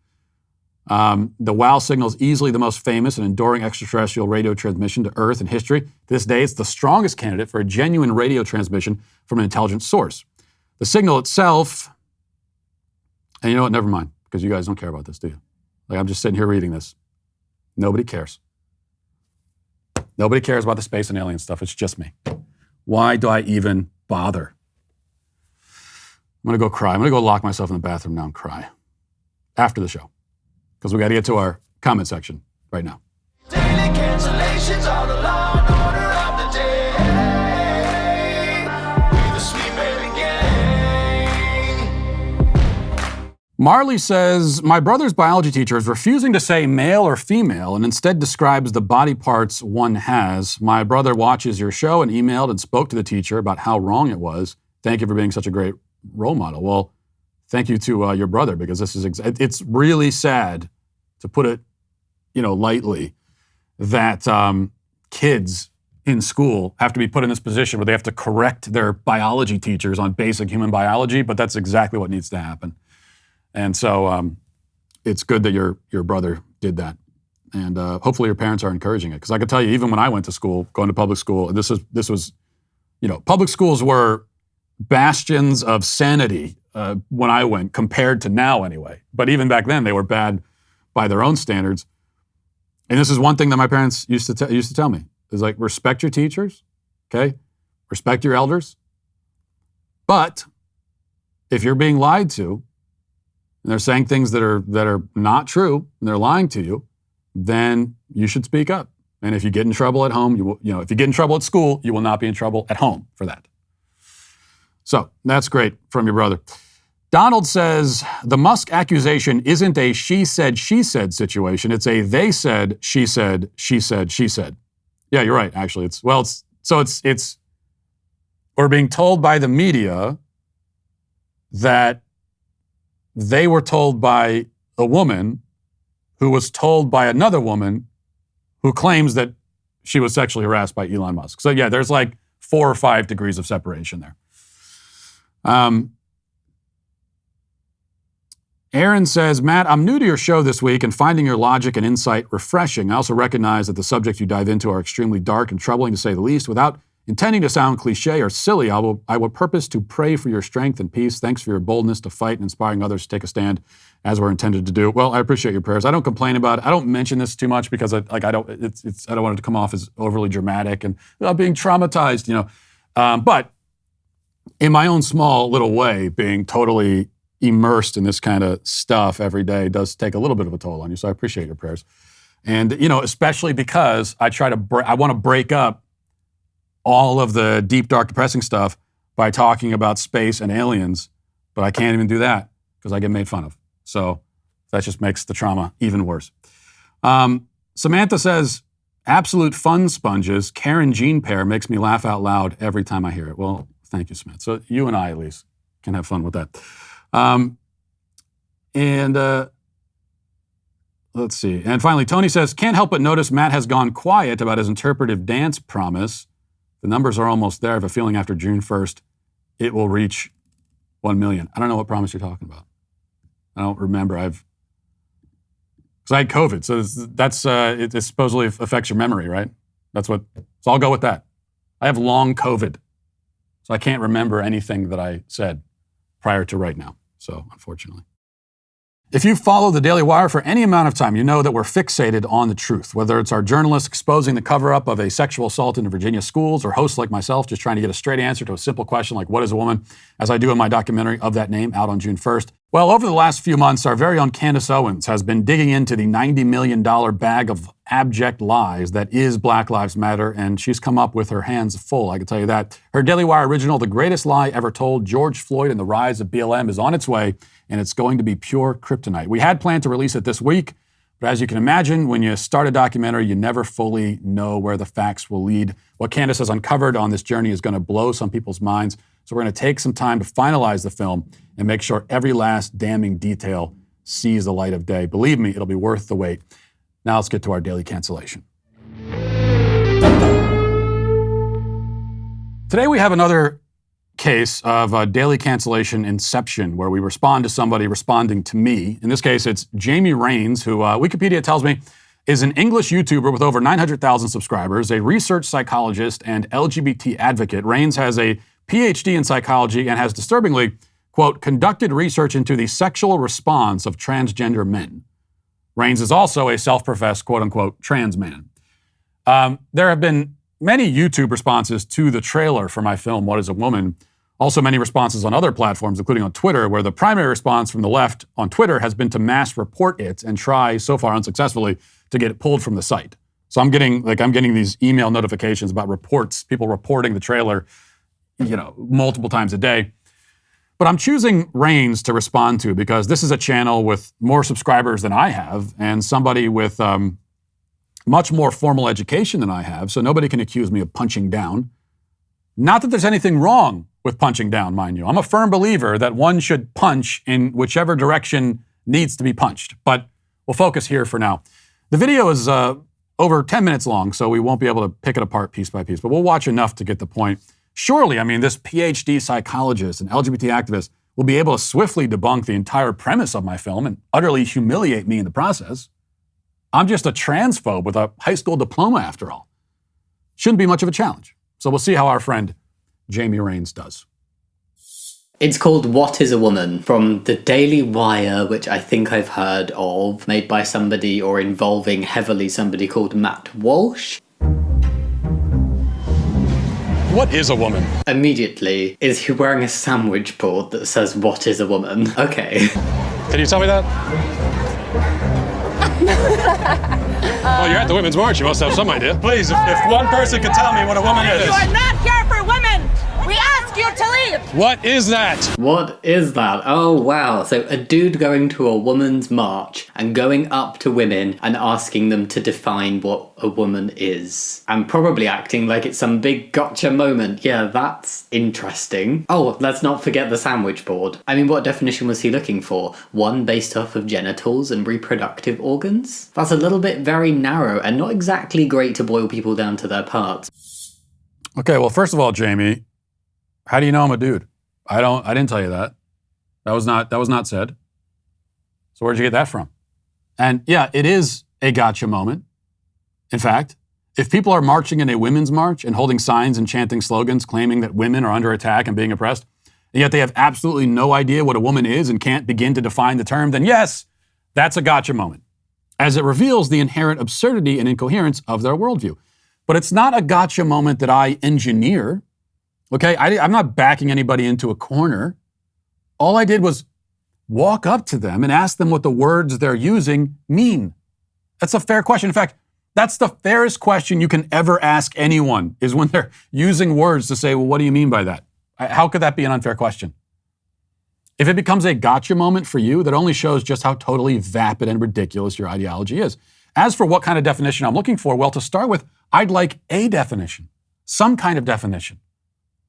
The WOW signal is easily the most famous and enduring extraterrestrial radio transmission to Earth in history. To this day, it's the strongest candidate for a genuine radio transmission from an intelligent source. The signal itself, and you know what, never mind, because you guys don't care about this, do you? Like, I'm just sitting here reading this. Nobody cares. Nobody cares about the space and alien stuff. It's just me. Why do I even bother? I'm going to go cry. I'm going to go lock myself in the bathroom now and cry after the show, because we got to get to our comment section right now. Daily cancellations are the law and order of the day. We the sweet baby gang. Marley says, my brother's biology teacher is refusing to say male or female and instead describes the body parts one has. My brother watches your show and emailed and spoke to the teacher about how wrong it was. Thank you for being such a great role model. Well, thank you to your brother, because this is it's really sad, to put it, lightly, that kids in school have to be put in this position where they have to correct their biology teachers on basic human biology. But that's exactly what needs to happen. And so it's good that your brother did that, and hopefully your parents are encouraging it. Because I can tell you, even when I went to school, going to public school, this was, public schools were bastions of sanity when I went, compared to now anyway. But even back then, they were bad by their own standards. And this is one thing that my parents used to tell me. It's like, respect your teachers, okay? Respect your elders. But if you're being lied to, and they're saying things that are not true, and they're lying to you, then you should speak up. And if you get in trouble at home, if you get in trouble at school, you will not be in trouble at home for that. So that's great from your brother. Donald says, the Musk accusation isn't a she said situation. It's a they said, she said, she said, she said. Yeah, you're right, actually. It's we're being told by the media that they were told by a woman who was told by another woman who claims that she was sexually harassed by Elon Musk. So yeah, there's like 4 or 5 degrees of separation there. Aaron says, Matt, I'm new to your show this week and finding your logic and insight refreshing. I also recognize that the subjects you dive into are extremely dark and troubling, to say the least. Without intending to sound cliche or silly, I will purpose to pray for your strength and peace. Thanks for your boldness to fight and inspiring others to take a stand as we're intended to do. Well, I appreciate your prayers. I don't complain about it. I don't mention this too much because I don't want it to come off as overly dramatic and being traumatized, but in my own small little way, being totally immersed in this kind of stuff every day does take a little bit of a toll on you. So I appreciate your prayers. And, especially because I want to break up all of the deep, dark, depressing stuff by talking about space and aliens, but I can't even do that because I get made fun of. So that just makes the trauma even worse. Samantha says, absolute fun sponges, Karen Jean pair makes me laugh out loud every time I hear it. Well, thank you, Samantha. So you and I, at least, can have fun with that. Let's see. And finally, Tony says, can't help but notice Matt has gone quiet about his interpretive dance promise. The numbers are almost there. I have a feeling after June 1st, it will reach 1 million. I don't know what promise you're talking about. I don't remember. Because I had COVID. So it supposedly affects your memory, right? So I'll go with that. I have long COVID. So I can't remember anything that I said prior to right now. So unfortunately. If you follow the Daily Wire for any amount of time, you know that we're fixated on the truth, whether it's our journalists exposing the cover-up of a sexual assault in Virginia schools or hosts like myself just trying to get a straight answer to a simple question like, what is a woman, as I do in my documentary Of That Name out on June 1st. Well, over the last few months, our very own Candace Owens has been digging into the $90 million bag of abject lies that is Black Lives Matter, and she's come up with her hands full, I can tell you that. Her Daily Wire original, The Greatest Lie Ever Told, George Floyd and the Rise of BLM, is on its way, and it's going to be pure kryptonite. We had planned to release it this week, but as you can imagine, when you start a documentary, you never fully know where the facts will lead. What Candace has uncovered on this journey is going to blow some people's minds, so we're going to take some time to finalize the film and make sure every last damning detail sees the light of day. Believe me, it'll be worth the wait. Now let's get to our daily cancellation. Today we have another case of a daily cancellation inception where we respond to somebody responding to me. In this case, it's Jamie Rains, who Wikipedia tells me is an English YouTuber with over 900,000 subscribers, a research psychologist and LGBT advocate. Rains has a PhD in psychology and has disturbingly, quote, conducted research into the sexual response of transgender men. Rains is also a self-professed, quote unquote, trans man. There have been many YouTube responses to the trailer for my film, What is a Woman? Also many responses on other platforms, including on Twitter, where the primary response from the left on Twitter has been to mass report it and try, so far unsuccessfully, to get it pulled from the site. So I'm getting these email notifications about reports, people reporting the trailer, multiple times a day. But I'm choosing Rains to respond to because this is a channel with more subscribers than I have and somebody with much more formal education than I have, so nobody can accuse me of punching down. Not that there's anything wrong with punching down, mind you. I'm a firm believer that one should punch in whichever direction needs to be punched, but we'll focus here for now. The video is over 10 minutes long, so we won't be able to pick it apart piece by piece, but we'll watch enough to get the point. Surely, this PhD psychologist and LGBT activist will be able to swiftly debunk the entire premise of my film and utterly humiliate me in the process. I'm just a transphobe with a high school diploma, after all. Shouldn't be much of a challenge. So we'll see how our friend Jamie Rains does. It's called What is a Woman? From the Daily Wire, which I think I've heard of, made by somebody or involving heavily somebody called Matt Walsh. What is a woman? Immediately, is he wearing a sandwich board that says, "What is a woman?" Okay. Can you tell me that? Well, you're at the Women's March. You must have some idea. Please, if one person could tell me what a woman is. You are not here for women! We ask you to leave! What is that? What is that? Oh, wow. So a dude going to a woman's march and going up to women and asking them to define what a woman is. And probably acting like it's some big gotcha moment. Yeah, that's interesting. Oh, let's not forget the sandwich board. I mean, what definition was he looking for? One based off of genitals and reproductive organs? That's a little bit very narrow and not exactly great to boil people down to their parts. Okay, well, first of all, Jamie, how do you know I'm a dude? I didn't tell you that. That was not said. So where'd you get that from? And yeah, it is a gotcha moment. In fact, if people are marching in a women's march and holding signs and chanting slogans claiming that women are under attack and being oppressed, and yet they have absolutely no idea what a woman is and can't begin to define the term, then yes, that's a gotcha moment, as it reveals the inherent absurdity and incoherence of their worldview. But it's not a gotcha moment that I engineer. Okay, I'm not backing anybody into a corner. All I did was walk up to them and ask them what the words they're using mean. That's a fair question. In fact, that's the fairest question you can ever ask anyone, is when they're using words to say, well, what do you mean by that? How could that be an unfair question? If it becomes a gotcha moment for you, that only shows just how totally vapid and ridiculous your ideology is. As for what kind of definition I'm looking for, well, to start with, I'd like a definition, some kind of definition.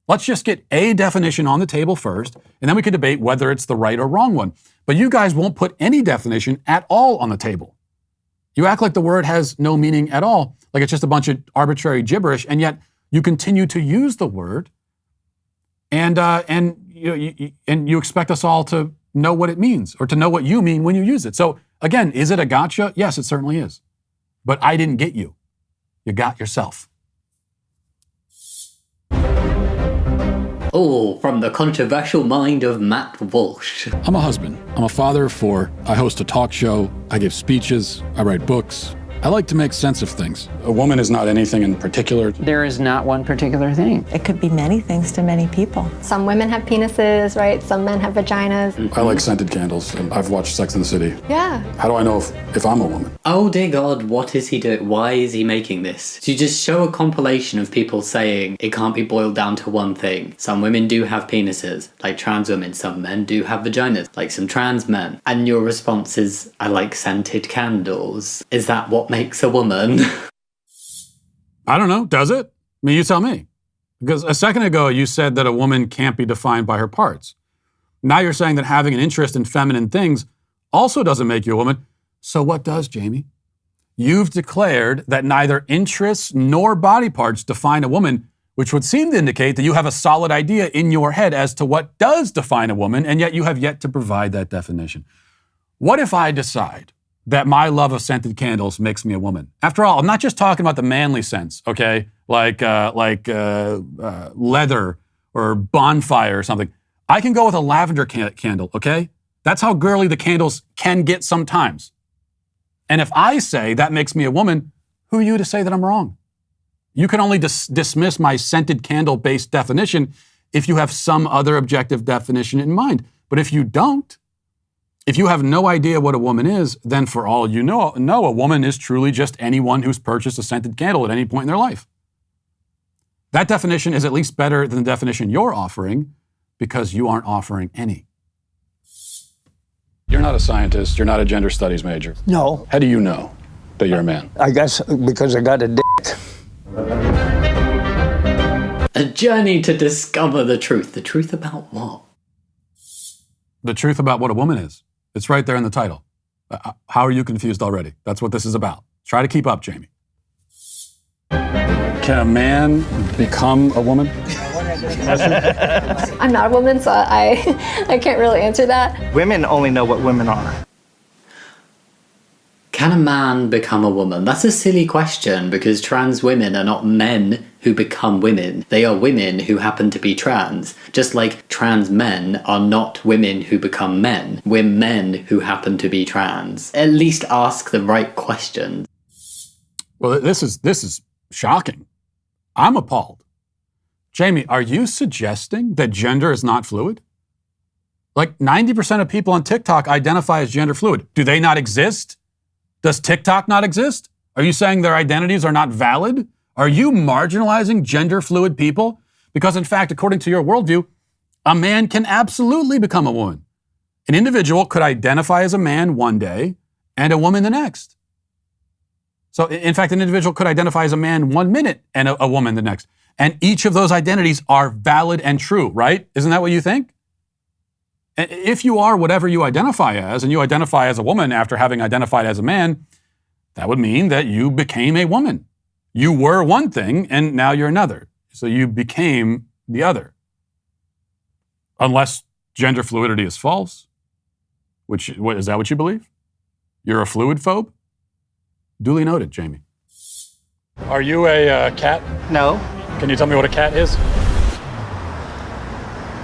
Let's just get a definition on the table first, and then we can debate whether it's the right or wrong one. But you guys won't put any definition at all on the table. You act like the word has no meaning at all, like it's just a bunch of arbitrary gibberish, and yet you continue to use the word, and you expect us all to know what it means, or to know what you mean when you use it. So again, is it a gotcha? Yes, it certainly is. But I didn't get you. You got yourself. Oh, from the controversial mind of Matt Walsh. I'm a husband. I'm a father of 4. I host a talk show. I give speeches. I write books. I like to make sense of things. A woman is not anything in particular. There is not one particular thing. It could be many things to many people. Some women have penises, right? Some men have vaginas. I like scented candles, and I've watched Sex and the City. Yeah. How do I know if I'm a woman? Oh dear God, what is he doing? Why is he making this? To just show a compilation of people saying it can't be boiled down to one thing. Some women do have penises, like trans women. Some men do have vaginas, like some trans men. And your response is, I like scented candles. Is that what makes a woman? I don't know. Does it? I mean, you tell me. Because a second ago, you said that a woman can't be defined by her parts. Now you're saying that having an interest in feminine things also doesn't make you a woman. So what does, Jamie? You've declared that neither interests nor body parts define a woman, which would seem to indicate that you have a solid idea in your head as to what does define a woman, and yet you have yet to provide that definition. What if I decide that my love of scented candles makes me a woman? After all, I'm not just talking about the manly sense, okay? Like leather or bonfire or something. I can go with a lavender candle, okay? That's how girly the candles can get sometimes. And if I say that makes me a woman, who are you to say that I'm wrong? You can only dismiss my scented candle-based definition if you have some other objective definition in mind. But if you don't, if you have no idea what a woman is, then for all you know, a woman is truly just anyone who's purchased a scented candle at any point in their life. That definition is at least better than the definition you're offering, because you aren't offering any. You're not a scientist. You're not a gender studies major. No. How do you know that you're a man? I guess because I got a dick. A journey to discover the truth. The truth about what? The truth about what a woman is. It's right there in the title. How are you confused already? That's what this is about. Try to keep up, Jamie. Can a man become a woman? I'm not a woman, so I can't really answer that. Women only know what women are. Can a man become a woman? That's a silly question, because trans women are not men who become women. They are women who happen to be trans. Just like trans men are not women who become men. We're men who happen to be trans. At least ask the right questions. Well, this is shocking. I'm appalled. Jamie, are you suggesting that gender is not fluid? Like 90% of people on TikTok identify as gender fluid. Do they not exist? Does TikTok not exist? Are you saying their identities are not valid? Are you marginalizing gender fluid people? Because in fact, according to your worldview, a man can absolutely become a woman. An individual could identify as a man one day and a woman the next. So in fact, an individual could identify as a man 1 minute and a woman the next. And each of those identities are valid and true, right? Isn't that what you think? If you are whatever you identify as, and you identify as a woman after having identified as a man, that would mean that you became a woman. You were one thing, and now you're another. So you became the other. Unless gender fluidity is false. Is that what you believe? You're a fluid phobe? Duly noted, Jamie. Are you a cat? No. Can you tell me what a cat is?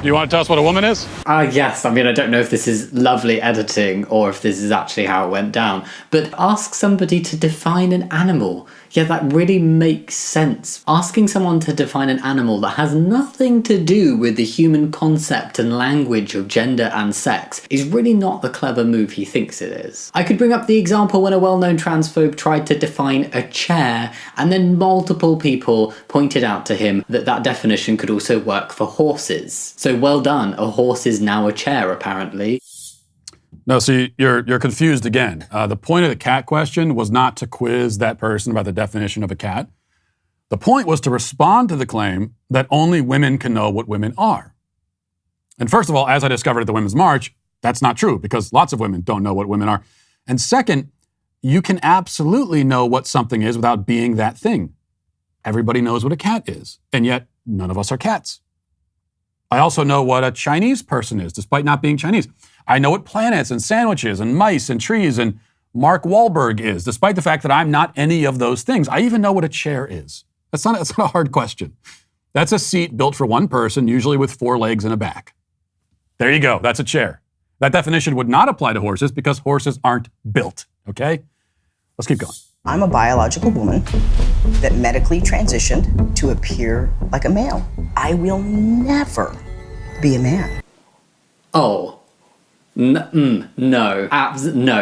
Do you want to tell us what a woman is? Yes. I mean, I don't know if this is lovely editing or if this is actually how it went down, but ask somebody to define an animal. Yeah, that really makes sense. Asking someone to define an animal that has nothing to do with the human concept and language of gender and sex is really not the clever move he thinks it is. I could bring up the example when a well-known transphobe tried to define a chair, and then multiple people pointed out to him that that definition could also work for horses. So well done, a horse is now a chair, apparently. No, see, you're confused again. The point of the cat question was not to quiz that person about the definition of a cat. The point was to respond to the claim that only women can know what women are. And first of all, as I discovered at the Women's March, that's not true because lots of women don't know what women are. And second, you can absolutely know what something is without being that thing. Everybody knows what a cat is, and yet none of us are cats. I also know what a Chinese person is, despite not being Chinese. I know what planets and sandwiches and mice and trees and Mark Wahlberg is, despite the fact that I'm not any of those things. I even know what a chair is. That's not a hard question. That's a seat built for one person, usually with 4 legs and a back. There you go. That's a chair. That definition would not apply to horses because horses aren't built, okay? Let's keep going. I'm a biological woman that medically transitioned to appear like a male. I will never be a man. Oh. No, no,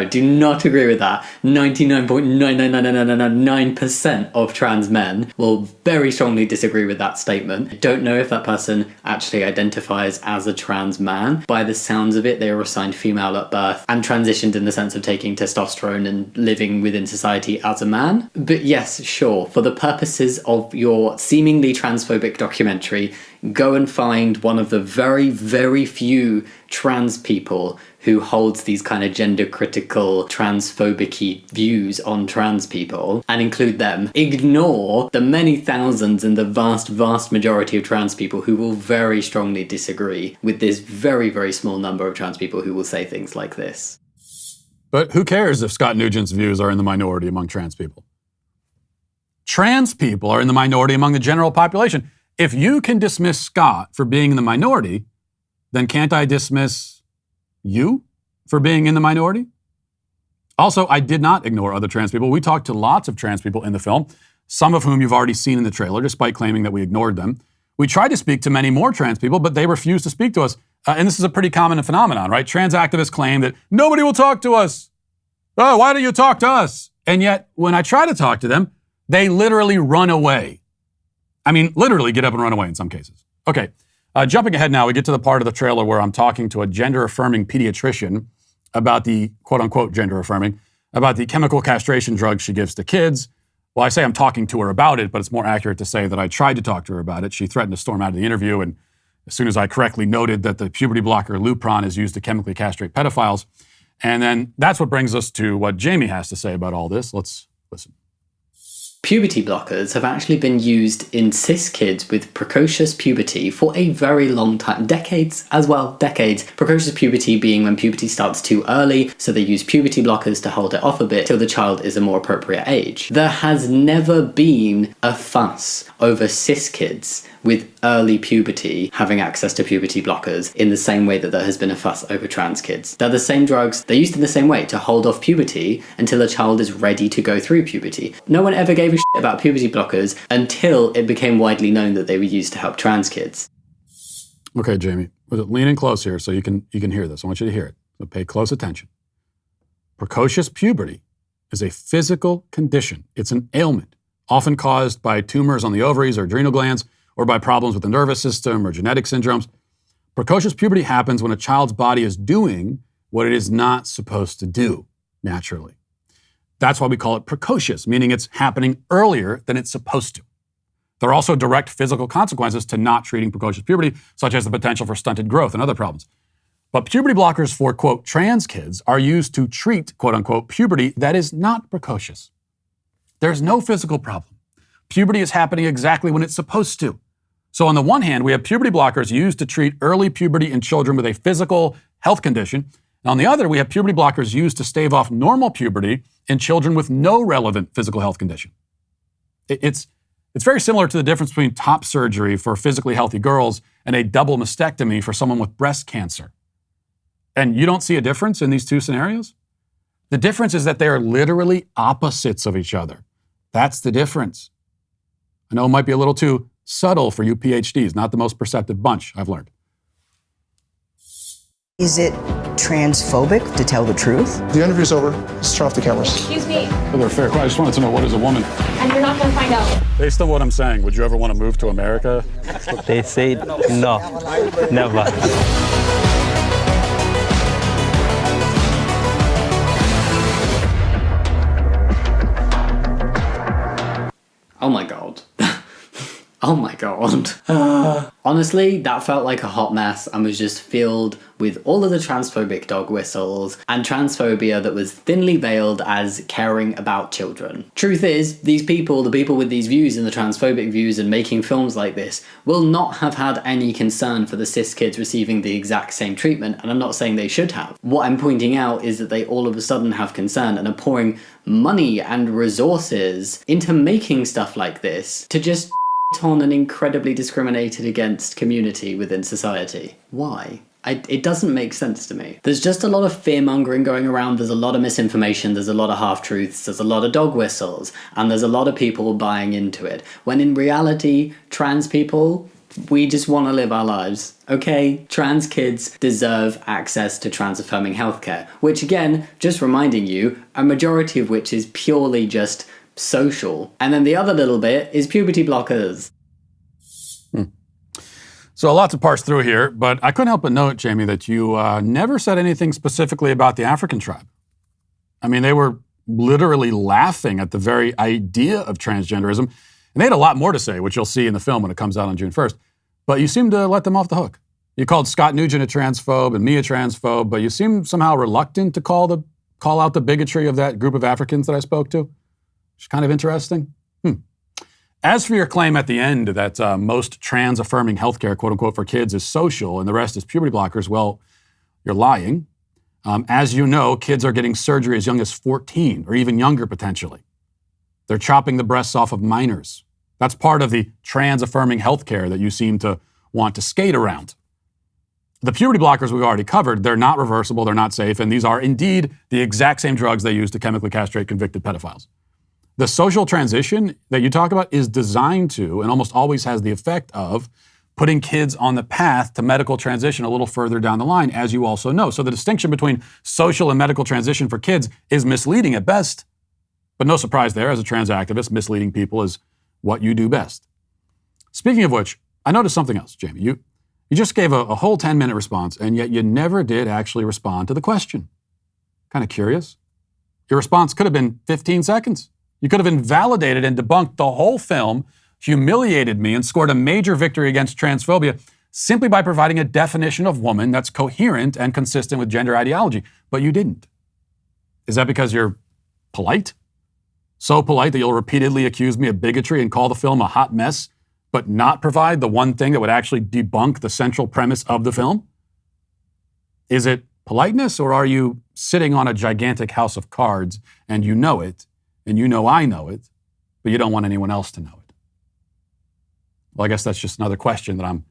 do not agree with that. 99.99999% of trans men will very strongly disagree with that statement. I don't know if that person actually identifies as a trans man. By the sounds of it, they were assigned female at birth and transitioned in the sense of taking testosterone and living within society as a man. But yes, sure, for the purposes of your seemingly transphobic documentary, go and find one of the very, very few trans people who holds these kind of gender critical transphobic-y views on trans people and include them. Ignore the many thousands and the vast, vast majority of trans people who will very strongly disagree with this very, very small number of trans people who will say things like this. But who cares if Scott Nugent's views are in the minority among trans people? Trans people are in the minority among the general population. If you can dismiss Scott for being in the minority, then can't I dismiss you for being in the minority? Also, I did not ignore other trans people. We talked to lots of trans people in the film, some of whom you've already seen in the trailer, despite claiming that we ignored them. We tried to speak to many more trans people, but they refused to speak to us. And this is a pretty common phenomenon, right? Trans activists claim that nobody will talk to us. Oh, why don't you talk to us? And yet, when I try to talk to them, they literally run away. I mean, literally get up and run away in some cases. Okay, jumping ahead now, we get to the part of the trailer where I'm talking to a gender-affirming pediatrician about the, quote-unquote gender-affirming, about the chemical castration drugs she gives to kids. Well, I say I'm talking to her about it, but it's more accurate to say that I tried to talk to her about it. She threatened to storm out of the interview, and as soon as I correctly noted that the puberty blocker Lupron is used to chemically castrate pedophiles. And then that's what brings us to what Jamie has to say about all this. Let's listen. Puberty blockers have actually been used in cis kids with precocious puberty for a very long time. Decades as well, decades. Precocious puberty being when puberty starts too early, so they use puberty blockers to hold it off a bit till the child is a more appropriate age. There has never been a fuss over cis kids with early puberty having access to puberty blockers in the same way that there has been a fuss over trans kids. They're the same drugs, they're used in the same way to hold off puberty until a child is ready to go through puberty. No one ever gave a shit about puberty blockers until it became widely known that they were used to help trans kids. Okay, Jamie, lean in close here so you can hear this. I want you to hear it. So pay close attention. Precocious puberty is a physical condition. It's an ailment, often caused by tumors on the ovaries or adrenal glands, or by problems with the nervous system or genetic syndromes. Precocious puberty happens when a child's body is doing what it is not supposed to do naturally. That's why we call it precocious, meaning it's happening earlier than it's supposed to. There are also direct physical consequences to not treating precocious puberty, such as the potential for stunted growth and other problems. But puberty blockers for, quote, trans kids are used to treat, quote unquote, puberty that is not precocious. There's no physical problem. Puberty is happening exactly when it's supposed to. So on the one hand, we have puberty blockers used to treat early puberty in children with a physical health condition. And on the other, we have puberty blockers used to stave off normal puberty in children with no relevant physical health condition. It's very similar to the difference between top surgery for physically healthy girls and a double mastectomy for someone with breast cancer. And you don't see a difference in these two scenarios? The difference is that they are literally opposites of each other. That's the difference. I know it might be a little too subtle for you PhDs, not the most perceptive bunch, I've learned. Is it transphobic to tell the truth? The interview's over. Let's turn off the cameras. Excuse me, They're fair. I just wanted to know, what is a woman? and you're not going to find out. Based on what I'm saying, would you ever want to move to America? They say no, never. Oh my God. Oh my God. Honestly, that felt like a hot mess and was just filled with all of the transphobic dog whistles and transphobia that was thinly veiled as caring about children. Truth is, these people, the people with these views and the transphobic views and making films like this, will not have had any concern for the cis kids receiving the exact same treatment, and I'm not saying they should have. What I'm pointing out is that they all of a sudden have concern and are pouring money and resources into making stuff like this to just on an incredibly discriminated against community within society. Why? It doesn't make sense to me. There's just a lot of fear-mongering going around, there's a lot of misinformation, there's a lot of half-truths, there's a lot of dog whistles, and there's a lot of people buying into it. When in reality, trans people, we just want to live our lives, okay? Trans kids deserve access to trans-affirming healthcare, which again, just reminding you, a majority of which is purely just social. And then the other little bit is puberty blockers. So a lot to parse through here, but I couldn't help but note, Jamie, that you never said anything specifically about the African tribe. I mean, they were literally laughing at the very idea of transgenderism, and they had a lot more to say, which you'll see in the film when it comes out on June 1st. But you seemed to let them off the hook. You called Scott Nugent a transphobe and me a transphobe, but you seemed somehow reluctant to call out the bigotry of that group of Africans that I spoke to. Which is kind of interesting. As for your claim at the end that most trans-affirming healthcare, quote unquote, for kids is social and the rest is puberty blockers, well, you're lying. As you know, kids are getting surgery as young as 14 or even younger potentially. They're chopping the breasts off of minors. That's part of the trans-affirming healthcare that you seem to want to skate around. The puberty blockers we've already covered, they're not reversible, they're not safe, and these are indeed the exact same drugs they use to chemically castrate convicted pedophiles. The social transition that you talk about is designed to, and almost always has the effect of, putting kids on the path to medical transition a little further down the line, as you also know. So the distinction between social and medical transition for kids is misleading at best. But no surprise there, as a trans activist, misleading people is what you do best. Speaking of which, I noticed something else, Jamie. You just gave a whole 10-minute response, and yet you never did actually respond to the question. Kind of curious. Your response could have been 15 seconds. You could have invalidated and debunked the whole film, humiliated me, and scored a major victory against transphobia simply by providing a definition of woman that's coherent and consistent with gender ideology. But you didn't. Is that because you're polite? So polite that you'll repeatedly accuse me of bigotry and call the film a hot mess, but not provide the one thing that would actually debunk the central premise of the film? Is it politeness, or are you sitting on a gigantic house of cards and you know it, and you know I know it, but you don't want anyone else to know it? Well, I guess that's just another question that I'm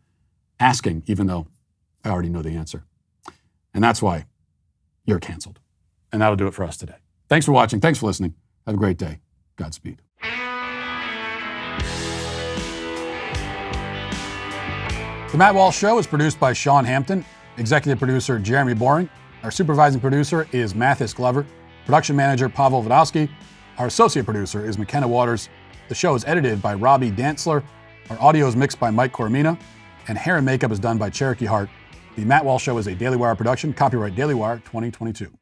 asking, even though I already know the answer. And that's why you're canceled. And that'll do it for us today. Thanks for watching. Thanks for listening. Have a great day. Godspeed. The Matt Walsh Show is produced by Sean Hampton, executive producer Jeremy Boring. Our supervising producer is Mathis Glover, production manager Pavel Vodowski. Our associate producer is McKenna Waters. The show is edited by Robbie Dantzler. Our audio is mixed by Mike Coromina, and hair and makeup is done by Cherokee Hart. The Matt Walsh Show is a Daily Wire production, copyright Daily Wire 2022.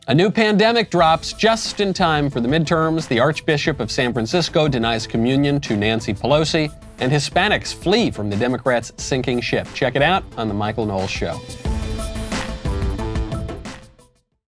A new pandemic drops just in time for the midterms. The Archbishop of San Francisco denies communion to Nancy Pelosi, and Hispanics flee from the Democrats' sinking ship. Check it out on The Michael Knowles Show.